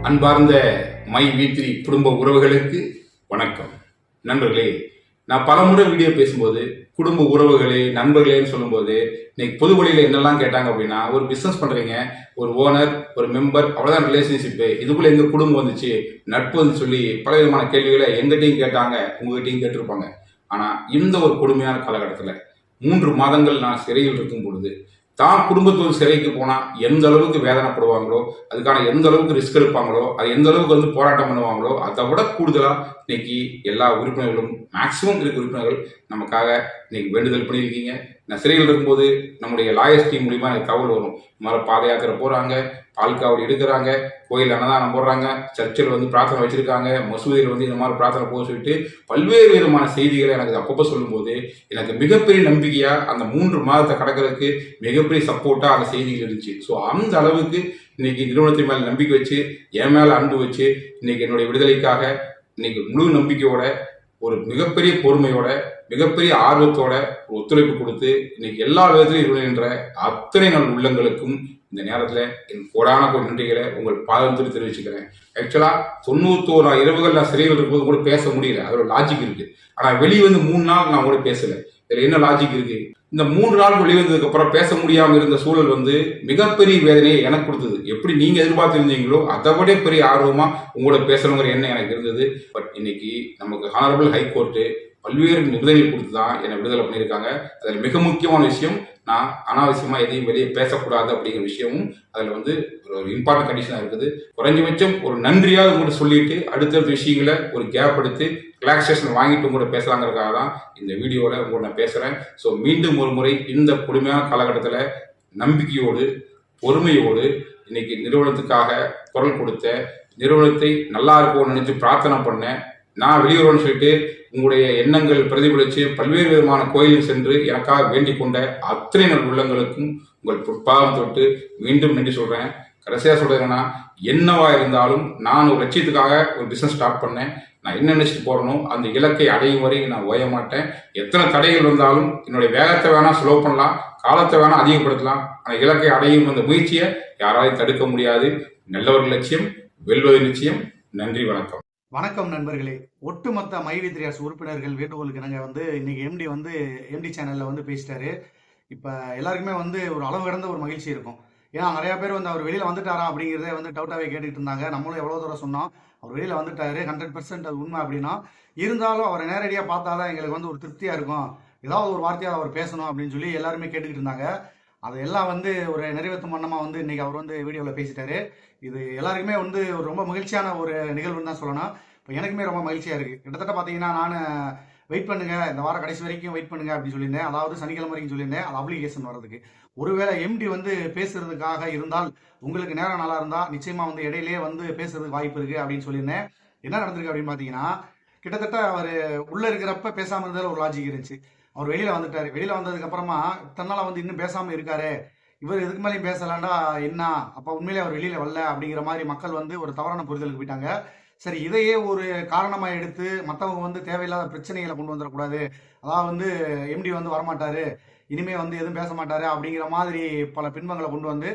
அன்பார்ந்த மை வீத்ரி குடும்ப உறவுகளுக்கு வணக்கம். நண்பர்களே, நான் பலமுறை வீடியோ பேசும்போது குடும்ப உறவுகளே நண்பர்களேன்னு சொல்லும்போது இன்னைக்கு பொது வழியில் என்னெல்லாம் கேட்டாங்க அப்படின்னா, ஒரு பிஸ்னஸ் பண்றீங்க, ஒரு ஓனர், ஒரு மெம்பர், அவ்வளோதான் ரிலேஷன்ஷிப்பு, இதுக்குள்ள எங்க குடும்பம் வந்துச்சு, நட்புன்னு சொல்லி பல விதமான கேள்விகளை எங்கிட்டையும் கேட்டாங்க, உங்ககிட்டையும் கேட்டிருப்பாங்க. ஆனா இந்த ஒரு கொடுமையான காலகட்டத்தில் 3 மாதங்கள் நான் சிறையில் இருக்கும் பொழுது தான் குடும்பத்தோடு சிறைக்கு போனா எந்த அளவுக்கு வேதனைப்படுவாங்களோ, அதுக்கான எந்த அளவுக்கு ரிஸ்க் எடுப்பாங்களோ, அது எந்த அளவுக்கு போராட்டம் பண்ணுவாங்களோ, அதை விட கூடுதலா இன்னைக்கு எல்லா உறுப்பினர்களும் மேக்சிமம் இருக்க உறுப்பினர்கள் நமக்காக இன்னைக்கு வேண்டுதல் பண்ணியிருக்கீங்க. நான் சிறையில் இருக்கும்போது நம்முடைய லாயர்ஸ் டீம் மூலியமா எனக்கு தகவல் வரும். இந்த மாதிரி பாத யாத்திரை போறாங்க, பால்காவடி எடுக்கிறாங்க, கோயில் அன்னதானம் போடுறாங்க, சர்ச்சில் பிரார்த்தனை வச்சிருக்காங்க, மசூதியில் இந்த மாதிரி பிரார்த்தனை போக சொல்லிட்டு பல்வேறு விதமான செய்திகளை எனக்கு அப்பப்போ சொல்லும்போது எனக்கு மிகப்பெரிய நம்பிக்கையா அந்த 3 மாதத்தை கடக்கிறதுக்கு மிகப்பெரிய சப்போர்ட்டா அந்த செய்திகள் இருந்துச்சு. ஸோ அந்த அளவுக்கு இன்னைக்கு நிறுவனத்தின் மேல நம்பிக்கை வச்சு, என் மேல அன்பு வச்சு, இன்னைக்கு என்னுடைய விடுதலைக்காக இன்னைக்கு முழு நம்பிக்கையோட, ஒரு மிகப்பெரிய பொறுமையோட, மிகப்பெரிய ஆர்வத்தோட ஒரு ஒத்துழைப்பு கொடுத்து இன்னைக்கு எல்லா விதத்திலும் என்ற அத்தனை நாள் உள்ளங்களுக்கும் இந்த நேரத்தில் என் கோடான கோடி நன்றிகளை உங்கள் பாதத்தில் தெரிவிச்சுக்கிறேன். ஆக்சுவலா 91 இரவுகள் நான் சிறையில் இருக்கும்போது கூட பேச முடியல, அதோட லாஜிக் இருக்கு. ஆனா வெளியே 3 நாள் நான் கூட பேசல. இதுல என்ன லாஜிக் இருக்கு? இந்த 3 நாள் வெளிவந்ததுக்கு அப்புறம் பேச முடியாம இருந்த சூழல் மிகப்பெரிய வேதனையை எனக்கு கொடுத்தது. எப்படி நீங்க எதிர்பார்த்திருந்தீங்களோ அதை விட பெரிய ஆர்வமா உங்களோட பேசணுங்கிற எண்ணம் எனக்கு இருந்தது. பட் இன்னைக்கு நமக்கு ஹானரபிள் ஹைகோர்ட்டு பல்வேறு நிபந்தனைகள் கொடுத்து தான் என்னை விடுதலை பண்ணியிருக்காங்க. அதில் மிக முக்கியமான விஷயம், நான் அனாவசியமா எதையும் வெளியே பேசக்கூடாது அப்படிங்கிற விஷயமும் அதில் ஒரு இம்பார்ட்டன்ட் கண்டிஷனாக இருக்குது. குறைஞ்சபட்சம் ஒரு நன்றியாவது உங்கள்கிட்ட சொல்லிட்டு அடுத்தடுத்த விஷயங்களை ஒரு கேப் எடுத்து ரிலாக்ஸேஷன் வாங்கிட்டு உங்கள்கிட்ட பேசலாங்கிறதுக்காக தான் இந்த வீடியோவில் உங்களோட நான் பேசுகிறேன். ஸோ மீண்டும் ஒரு முறை இந்த கொடுமையான காலகட்டத்தில் நம்பிக்கையோடு, பொறுமையோடு இன்னைக்கு நிறுவனத்துக்காக குரல் கொடுத்த, நிறுவனத்தை நல்லா இருக்கும்னு நினைச்சு பிரார்த்தனை பண்ணேன். நான் வெளியுறவுன்னு சொல்லிட்டு உங்களுடைய எண்ணங்கள் பிரதிபலித்து பல்வேறு விதமான கோயிலில் சென்று எனக்காக வேண்டிக் கொண்ட அத்தனை நல் உள்ளங்களுக்கும் உங்கள் பொற்பாதம் தொட்டு மீண்டும் நன்றி சொல்றேன். கடைசியா சொல்றேன்னா, என்னவா இருந்தாலும் நான் ஒரு லட்சியத்துக்காக ஒரு பிசினஸ் ஸ்டார்ட் பண்ணேன். நான் என்ன நினைச்சிட்டு போறனோ அந்த இலக்கை அடையும் வரை நான் ஓய மாட்டேன். எத்தனை தடைகள் வந்தாலும் என்னுடைய வேகத்தை வேணா ஸ்லோ பண்ணலாம், காலத்தை வேணா அதிகப்படுத்தலாம், ஆனால் இலக்கை அடையும் அந்த முயற்சியை யாராலையும் தடுக்க முடியாது. நல்ல ஒரு லட்சியம், வெல்வது நிச்சயம். நன்றி, வணக்கம். வணக்கம் நண்பர்களே. ஒட்டுமொத்த மை வி3 ஆர்ட்ஸ் உறுப்பினர்கள் வேண்டுகோளுக்கு நாங்கள் இன்னைக்கு எம்டி சேனல்ல பேசிட்டாரு. இப்போ எல்லாருக்குமே ஒரு அளவு கடந்த ஒரு மகிழ்ச்சி இருக்கும். ஏன்னா நிறைய பேர் அவர் வெளியில வந்துட்டாரா அப்படிங்கிறதே டவுட்டாவே கேட்டுட்டு இருந்தாங்க. நம்மளும் எவ்வளவு தூரம் சொன்னோம், அவர் வெளியில வந்துட்டாரு, 100% அது உண்மை அப்படின்னா. இருந்தாலும் அவரை நேரடியாக பார்த்தாதான் எங்களுக்கு ஒரு திருப்தியா இருக்கும். ஏதாவது ஒரு வார்த்தையாக அவர் பேசணும் அப்படின்னு சொல்லி எல்லாருமே கேட்டுக்கிட்டு இருந்தாங்க. அதையெல்லாம் ஒரு நிறைவேற்றும் வண்ணமா இன்னைக்கு அவர் வீடியோவில் பேசிட்டாரு. இது எல்லாருக்குமே ஒரு ரொம்ப மகிழ்ச்சியான ஒரு நிகழ்வுன்னு தான் சொல்லணும். இப்போ எனக்குமே ரொம்ப மகிழ்ச்சியா இருக்கு. கிட்டத்தட்ட பார்த்தீங்கன்னா, நான் வெயிட் பண்ணுங்க, இந்த வாரம் கடைசி வரைக்கும் வெயிட் பண்ணுங்க அப்படின்னு சொல்லியிருந்தேன். அதாவது சனிக்கிழமை வரைக்கும் சொல்லியிருந்தேன் அது அப்ளிகேஷன் வர்றதுக்கு. ஒருவேளை எம்டி பேசுறதுக்காக இருந்தால், உங்களுக்கு நேரம் நல்லா இருந்தா நிச்சயமா இடையிலேயே பேசுறதுக்கு வாய்ப்பு இருக்கு அப்படின்னு சொல்லியிருந்தேன். என்ன நடந்திருக்கு அப்படின்னு பார்த்தீங்கன்னா, கிட்டத்தட்ட அவர் உள்ள இருக்கிறப்ப பேசாம இருந்ததுல ஒரு லாஜிக் இருந்துச்சு. அவர் வெளியில வந்துட்டாரு. வெளியில வந்ததுக்கு அப்புறமா தன்னால இன்னும் பேசாம இருக்காரு, இவர் இதுக்கு மேலேயும் பேசலாண்டா என்ன, அப்ப உண்மையிலே அவர் வெளியில வரல அப்படிங்கிற மாதிரி மக்கள் ஒரு தவறான புரிதலுக்கு போயிட்டாங்க. சரி, இதையே ஒரு காரணமா எடுத்து மற்றவங்க தேவையில்லாத பிரச்சனைகளை கொண்டு வந்துடக்கூடாது. அதாவது எம்டி வரமாட்டாரு, இனிமே எதுவும் பேச மாட்டாரு அப்படிங்கிற மாதிரி பல பின்பங்களை கொண்டு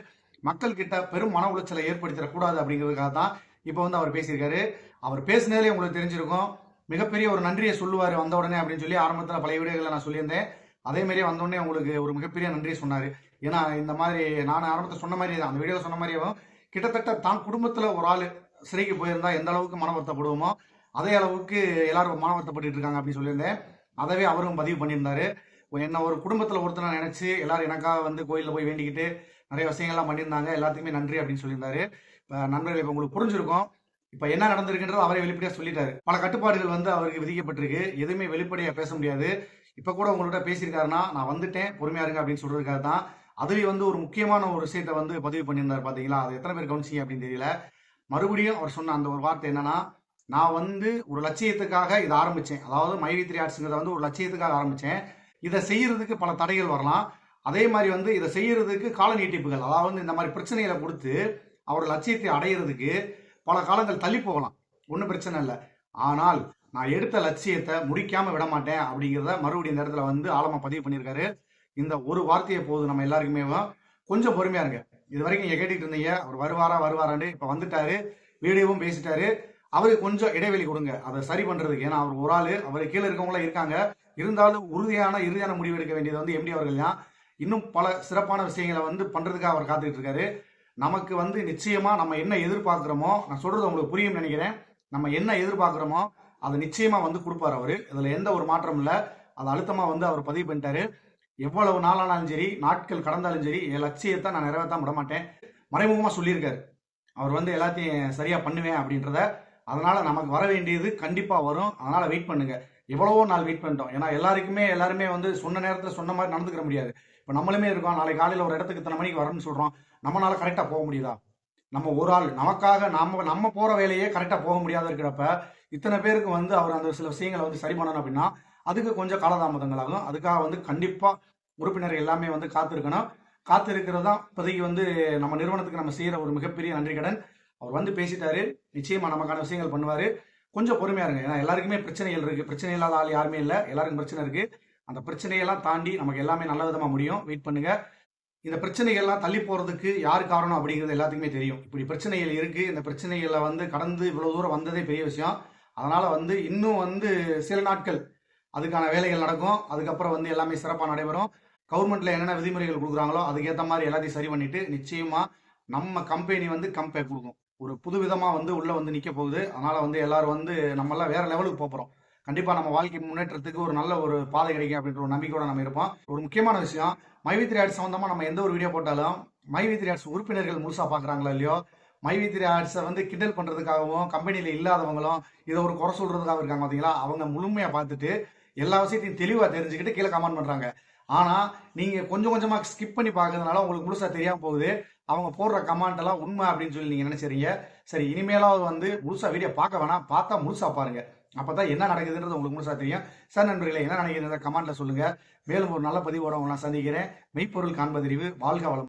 மக்கள் கிட்ட பெரும் மன உளைச்சலை ஏற்படுத்திடக்கூடாது அப்படிங்கிறதுக்காக தான் இப்போ அவர் பேசியிருக்காரு. அவர் பேசினதுலேயே உங்களுக்கு தெரிஞ்சிருக்கும். மிகப்பெரிய ஒரு நன்றியை சொல்லுவார் வந்த உடனே அப்படின்னு சொல்லி ஆரம்பத்தில் பழைய வீடியோகளை நான் சொல்லியிருந்தேன். அதே மாதிரியே வந்தோடனே உங்களுக்கு ஒரு மிகப்பெரிய நன்றியை சொன்னார். ஏன்னா இந்த மாதிரி நான் ஆரம்பத்தில் சொன்ன மாதிரி தான், அந்த வீடியோவில் சொன்ன மாதிரியும் கிட்டத்தட்ட தான் குடும்பத்தில் ஒரு ஆள் சிறைக்கு போயிருந்தா எந்த அளவுக்கு மன வருத்தப்படுவோமோ அதே அளவுக்கு எல்லாரும் மன வருத்தப்பட்டு இருக்காங்க அப்படின்னு சொல்லியிருந்தேன். அதவே அவரும் பதிவு பண்ணியிருந்தாரு. என்ன ஒரு குடும்பத்தில் ஒருத்தனை நினைச்சு எல்லாரும் எனக்காக கோயிலில் போய் வேண்டிக்கிட்டு நிறைய விஷயங்கள்லாம் பண்ணியிருந்தாங்க. எல்லாத்துக்குமே நன்றி அப்படின்னு சொல்லியிருந்தாரு. இப்போ நண்பர்கள், இப்போ உங்களுக்கு புரிஞ்சிருக்கும் இப்ப என்ன நடந்திருக்குன்றது அவரே வெளிப்படையா சொல்லிட்டாரு. பல கட்டுப்பாடுகள் அவருக்கு விதிக்கப்பட்டிருக்கு. எதுவுமே வெளிப்படையா பேச முடியாது. இப்ப கூட உங்கள்கிட்ட பேசியிருக்காருன்னா, நான் வந்துட்டேன், பொறுமையா இருங்க அப்படின்னு சொல்றதுக்காக தான். அதுலயும் ஒரு முக்கியமான ஒரு விஷயத்த பதிவு பண்ணியிருந்தாரு பாத்தீங்களா? அது எத்தனை பேர் கவனிச்சீங்க அப்படின்னு தெரியல. மறுபடியும் அவர் சொன்ன அந்த ஒரு வார்த்தை என்னன்னா, நான் ஒரு லட்சியத்துக்காக இதை ஆரம்பிச்சேன். அதாவது மை வி3 ஆர்ட்ஸ்ங்கிறத ஒரு லட்சியத்துக்காக ஆரம்பிச்சேன். இதை செய்யறதுக்கு பல தடைகள் வரலாம். அதே மாதிரி இதை செய்யறதுக்கு கால நீட்டிப்புகள், அதாவது இந்த மாதிரி பிரச்சனைகளை கொடுத்து அவர் லட்சியத்தை அடையிறதுக்கு பல காலங்கள் தள்ளி போகலாம், ஒன்றும் பிரச்சனை இல்லை. ஆனால் நான் எடுத்த லட்சியத்தை முடிக்காம விட மாட்டேன் அப்படிங்கிறத மறுபடியும் இந்த இடத்துல ஆழமா பதிவு பண்ணியிருக்காரு. இந்த ஒரு வார்த்தையை போது நம்ம எல்லாருக்குமே கொஞ்சம் பொறுமையா இருங்க. இது வரைக்கும் நீங்க கேட்டுட்டு இருந்தீங்க அவர் வருவாராண்டு, இப்ப வந்துட்டாரு. வீடியோவும் பேசிட்டாரு. அவருக்கு கொஞ்சம் இடைவெளி கொடுங்க அதை சரி பண்றதுக்கு. ஏன்னா அவர் ஒரு ஆளு, அவருக்கு கீழே இருக்கவங்களாம் இருக்காங்க. இருந்தாலும் இறுதியான முடிவு எடுக்க வேண்டியது வந்து எம்டி அவர்கள் தான். இன்னும் பல சிறப்பான விஷயங்களை வந்து பண்றதுக்காக அவர் காத்துக்கிட்டு இருக்காரு. நமக்கு வந்து நிச்சயமா நம்ம என்ன எதிர்பார்க்கிறோமோ, நான் சொல்றது உங்களுக்கு புரியும் நினைக்கிறேன். நம்ம என்ன எதிர்பார்க்கிறோமோ அதை நிச்சயமா வந்து கொடுப்பாரு அவரு. இதுல எந்த ஒரு மாற்றம் இல்லை. அதை அழுத்தமா வந்து அவர் பதிவு பண்ணிட்டாரு. எவ்வளவு நாளானாலும் சரி, நாட்கள் கடந்தாலும் சரி, என் லட்சியத்தை நான் நிறைவேற்ற விட மாட்டேன் மறைமுகமா சொல்லியிருக்காரு. அவர் வந்து எல்லாத்தையும் சரியா பண்ணுவேன் அப்படின்றத. அதனால நமக்கு வர வேண்டியது கண்டிப்பா வரும். அதனால வெயிட் பண்ணுங்க. எவ்வளவோ நாள் வெயிட் பண்ணிட்டோம். ஏன்னா எல்லாருமே வந்து சொன்ன நேரத்தில் சொன்ன மாதிரி நடந்துக்கிற முடியாது. இப்போ நம்மளுமே இருக்கோம், நாளைக்கு காலையில் ஒரு இடத்துக்கு இத்தனை மணிக்கு வரணும்னு சொல்றோம். நம்மளால கரெக்டாக போக முடியுதா? நம்ம ஒரு ஆள் நமக்காக நம்ம போற வேலையே கரெக்டாக போக முடியாத இருக்கிறப்ப இத்தனை பேருக்கு வந்து அவர் அந்த சில விஷயங்களை வந்து சரி பண்ணணும் அப்படின்னா அதுக்கு கொஞ்சம் காலதாமதங்கள் ஆகும். அதுக்காக வந்து கண்டிப்பா உறுப்பினர்கள் எல்லாமே வந்து காத்திருக்கணும். காத்திருக்கிறது தான் இப்போதைக்கு வந்து நம்ம நிறுவனத்துக்கு நம்ம செய்யற ஒரு மிகப்பெரிய நன்றி கடன். அவர் வந்து பேசிட்டாரு, நிச்சயமா நமக்கான விஷயங்கள் பண்ணுவாரு. கொஞ்சம் பொறுமையா இருங்க. ஏன்னா எல்லாருக்குமே பிரச்சனைகள் இருக்கு. பிரச்சனை இல்லாத ஆள் யாருமே இல்லை. எல்லாருக்கும் பிரச்சனை இருக்கு. அந்த பிரச்சனையெல்லாம் தாண்டி நமக்கு எல்லாமே நல்ல விதமா முடியும். வெயிட் பண்ணுங்க. இந்த பிரச்சனைகள்லாம் தள்ளி போறதுக்கு யார் காரணம் அப்படிங்கிறது எல்லாத்துக்குமே தெரியும். இப்படி பிரச்சனைகள் இருக்கு. இந்த பிரச்சனைகளை வந்து கடந்து இவ்வளவு தூரம் வந்ததே பெரிய விஷயம். அதனால வந்து இன்னும் வந்து சில நாட்கள் அதுக்கான வேலைகள் நடக்கும். அதுக்கப்புறம் வந்து எல்லாமே சிறப்பாக நடைபெறும். கவர்மெண்ட்ல என்னென்ன விதிமுறைகள் கொடுக்குறாங்களோ அதுக்கேற்ற மாதிரி எல்லாத்தையும் சரி பண்ணிட்டு நிச்சயமா நம்ம கம்பெனி வந்து கம்பேக் கொடுக்கும். ஒரு புது விதமா வந்து உள்ள வந்து நிக்க போகுது. அதனால வந்து எல்லாரும் வந்து நம்ம எல்லாம் வேற லெவலுக்கு போறோம். கண்டிப்பா நம்ம வாழ்க்கை முன்னேற்றத்துக்கு ஒரு நல்ல ஒரு பாதை கிடைக்கும் அப்படின்ற ஒரு நம்பிக்கையோட நம்ம இருப்போம். ஒரு முக்கியமான விஷயம், மைவி3 ஆட்ஸ் சம்பந்தமா நம்ம எந்த ஒரு வீடியோ போட்டாலும் மைவி3 ஆட்ஸ் உறுப்பினர்கள் முழுசா பாக்குறாங்களா இல்லையோ, மைவி3 ஆட்ஸை வந்து கிண்டல் பண்றதுக்காகவும் கம்பெனியில இல்லாதவங்களும் இதை ஒரு குறை சொல்றதுக்காக இருக்காங்க பாத்தீங்களா, அவங்க முழுமையா பார்த்துட்டு எல்லா விஷயத்தையும் தெளிவா தெரிஞ்சுக்கிட்டு கீழே கமெண்ட் பண்றாங்க. ஆனா நீங்க கொஞ்சம் கொஞ்சமா ஸ்கிப் பண்ணி பாக்குறதுனால உங்களுக்கு முழுசா தெரியாம போகுது. அவங்க போடுற கமெண்ட் எல்லாம் உண்மை அப்படின்னு சொல்லி நீங்க நினைச்சறீங்க. சரி, இனிமேலாவது வந்து முழுசா வீடியோ பார்க்க வேணாம், பார்த்தா முழுசா பாருங்க. அப்பதான் என்ன நடக்குதுன்றது உங்களுக்கு முழுசா தெரியும். சார் நண்பர்களே, என்ன நினைக்கிறீங்க கமெண்ட்ல சொல்லுங்க. மேலும் ஒரு நல்ல பதிவோட உங்களை நான் சந்திக்கிறேன். மெய்ப்பொருள் காண்பதறிவு. வாழ்க வளம்.